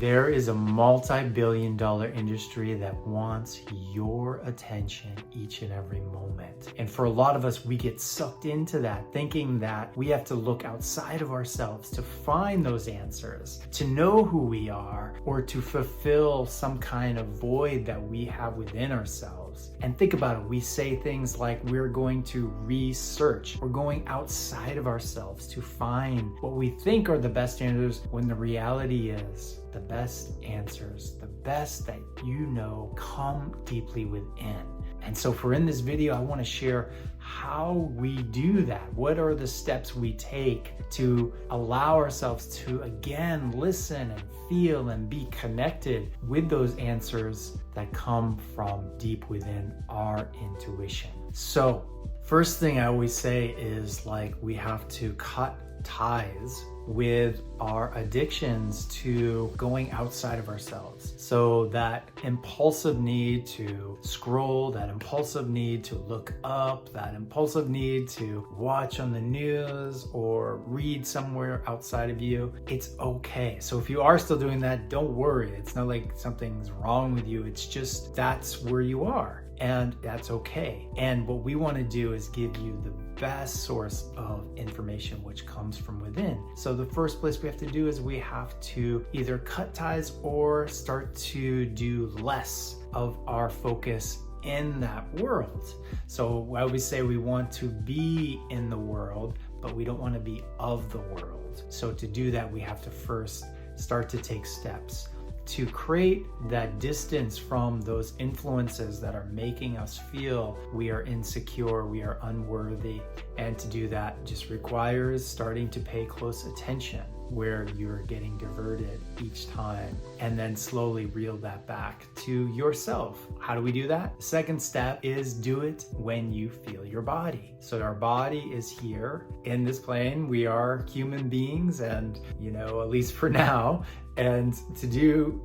There is a multi-billion-dollar industry that wants your attention each and every moment. And for a lot of us, we get sucked into that, thinking that we have to look outside of ourselves to find those answers, to know who we are, or to fulfill some kind of void that we have within ourselves. And think about it, we say things like we're going to research, we're going outside of ourselves to find what we think are the best answers, when the reality is the best answers, the best that you know, come deeply within. And so in this video, I want to share how we do that. What are the steps we take to allow ourselves to again listen and feel and be connected with those answers that come from deep within our intuition. So first thing I always say is, like, we have to cut ties with our addictions to going outside of ourselves. So that impulsive need to scroll, that impulsive need to look up, that impulsive need to watch on the news or read somewhere outside of you, it's okay. So if you are still doing that, don't worry. It's not like something's wrong with you. It's just that's where you are. And that's okay. And what we want to do is give you the best source of information, which comes from within. So the first place we have to do is we have to either cut ties or start to do less of our focus in that world. So I always say we want to be in the world, but we don't want to be of the world. So to do that, we have to first start to take steps to create that distance from those influences that are making us feel we are insecure, we are unworthy. And to do that just requires starting to pay close attention where you're getting diverted each time, and then slowly reel that back to yourself. How do we do that? The second step is do it when you feel your body. So our body is here in this plane. We are human beings, and at least for now, and to do,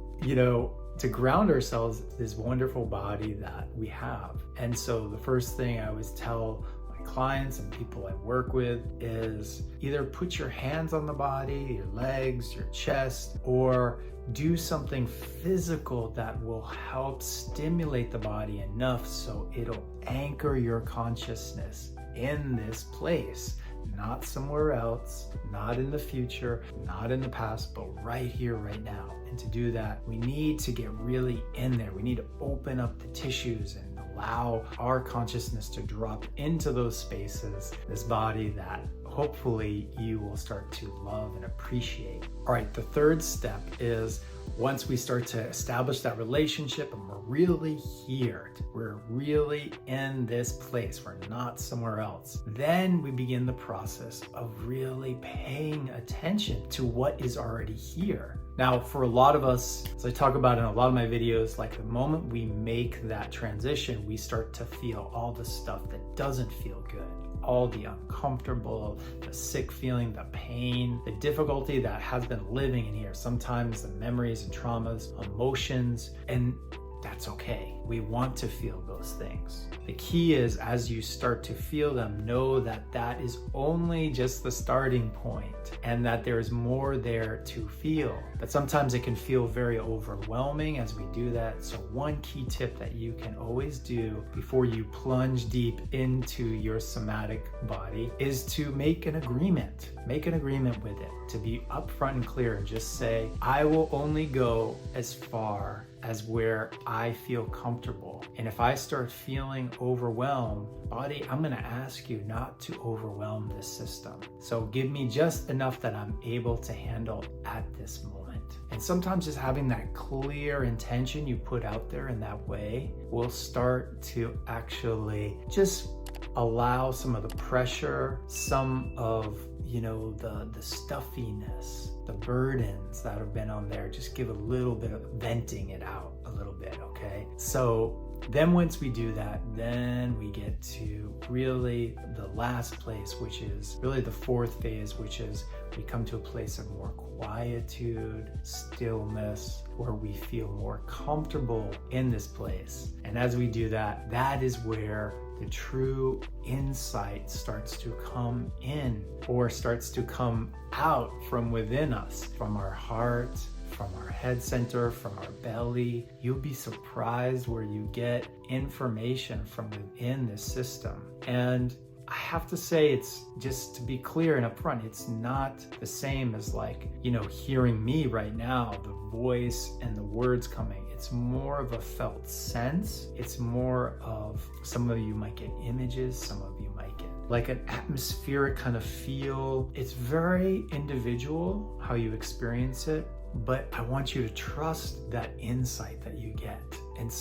to ground ourselves, this wonderful body that we have. And so the first thing I always tell my clients and people I work with is either put your hands on the body, your legs, your chest, or do something physical that will help stimulate the body enough so it'll anchor your consciousness in this place. Not somewhere else, not in the future, not in the past, but right here, right now. And to do that, we need to get really in there. We need to open up the tissues and allow our consciousness to drop into those spaces, this body that hopefully you will start to love and appreciate. All right, the third step is once we start to establish that relationship and we're really here, we're really in this place, we're not somewhere else, then we begin the process of really paying attention to what is already here. Now, for a lot of us, as I talk about in a lot of my videos, like the moment we make that transition, we start to feel all the stuff that doesn't feel good. All the uncomfortable, the sick feeling, the pain, the difficulty that has been living in here. Sometimes the memories and traumas, emotions, and that's okay. We want to feel those things. The key is, as you start to feel them, know that that is only just the starting point and that there's more there to feel. But sometimes it can feel very overwhelming as we do that. So one key tip that you can always do before you plunge deep into your somatic body is to make an agreement. Make an agreement with it, to be upfront and clear, and just say, I will only go as far as where I feel comfortable. And if I start feeling overwhelmed, body, I'm gonna ask you not to overwhelm this system. So give me just enough that I'm able to handle at this moment. And sometimes just having that clear intention you put out there in that way will start to actually just allow some of the pressure, some of the stuffiness, the burdens that have been on there, just give a little bit of venting it out a little bit, okay? So then once we do that, then we get to really the last place, which is really the fourth phase, which is we come to a place of more quietude, stillness, where we feel more comfortable in this place. And as we do that, that is where the true insight starts to come in, or starts to come out from within us, from our heart, from our head center, from our belly. You'll be surprised where you get information from within this system. And I have to say, it's just to be clear and upfront, it's not the same as like, hearing me right now, the voice and the words coming. It's more of a felt sense. It's more of, some of you might get images, some of you might get like an atmospheric kind of feel. It's very individual how you experience it, but I want you to trust that insight that you get. And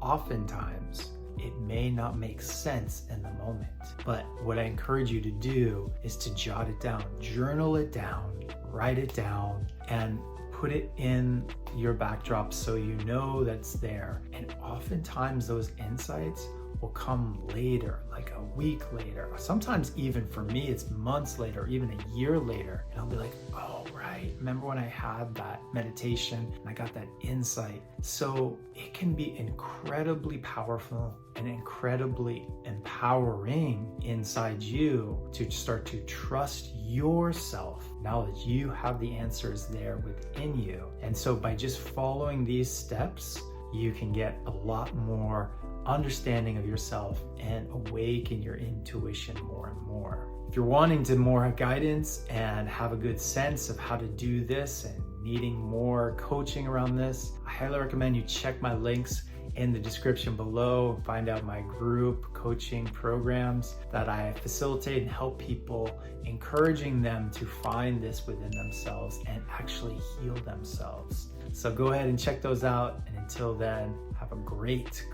oftentimes, it may not make sense in the moment, but what I encourage you to do is to jot it down, journal it down, write it down, and put it in your backdrop so you know that's there. And oftentimes those insights will come later, like a week later. Sometimes even for me, it's months later, or even a year later. And I'll be like, oh, right. Remember when I had that meditation and I got that insight? So it can be incredibly powerful and incredibly empowering inside you to start to trust yourself now that you have the answers there within you. And so by just following these steps, you can get a lot more understanding of yourself and awaken your intuition more and more. If you're wanting to more guidance and have a good sense of how to do this and needing more coaching around this, I highly recommend you check my links in the description below. Find out my group coaching programs that I facilitate and help people, encouraging them to find this within themselves and actually heal themselves. So go ahead and check those out. And until then, have a great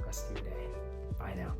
rest of your day. Bye now.